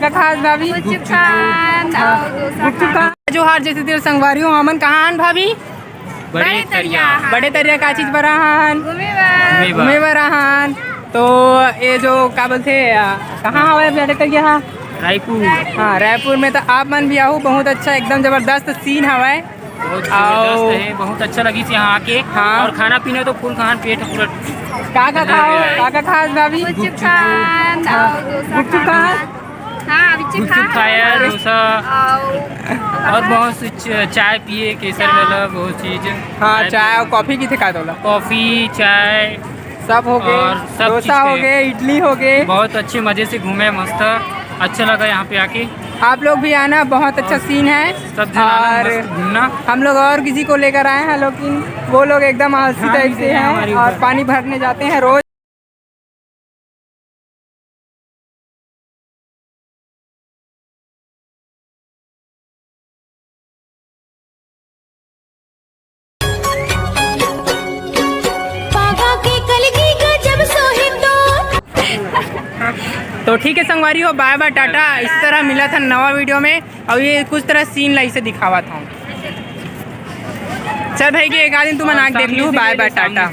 का खास भाभी गुपचुप खान और डोसा गुपचुप खा जो हार जैसे तेरे संगवारी हो हमन कहाँ हन भाभी बड़े तरिया बड़े तरिया का चीज बरा हन घूमे बरा हन। तो ये जो क्या बोलते कहाँ हवा बड़े तरिया रायपुर हाँ रायपुर में। तो आप मन भी आओ, बहुत अच्छा एकदम जबरदस्त सीन हवा है। बहुत जबरदस्त है, बहुत अच्छा लगी यहाँ आके। हाँ। और खाना पीना तो फुल खान पेट पूरा का खाओ का खास भाभी गुपचुप खान और डोसा गुपचुप खा हाँ गुपचुप खाया, डोसा और बहुत सी चाय पिए, केसर वाला बहुत चीज। हाँ चाय और कॉफी की खा दो कॉफी चाय सब हो गए, और सब डोसा चीज़ हो थे। गए, इडली हो गए। बहुत अच्छे मजे से घूमे, मस्त अच्छा लगा यहाँ पे आके। आप लोग भी आना, बहुत अच्छा सीन है। सब जन आना, और मस्त घूमना। हम लोग और किसी को लेकर आए हैं, लेकिन वो लोग एकदम आलसी हाँ, टाइप से है हैं हमारे और ऊपर। पानी भरने जाते हैं रोज। तो ठीक है संगवारी हो, बाय बाय टाटा। इस तरह मिला था नवा वीडियो में, और ये कुछ तरह सीन लाई से दिखावा था। चल भाई कि एक आदमी तुम आग देख लूँ। Bye bye Tata.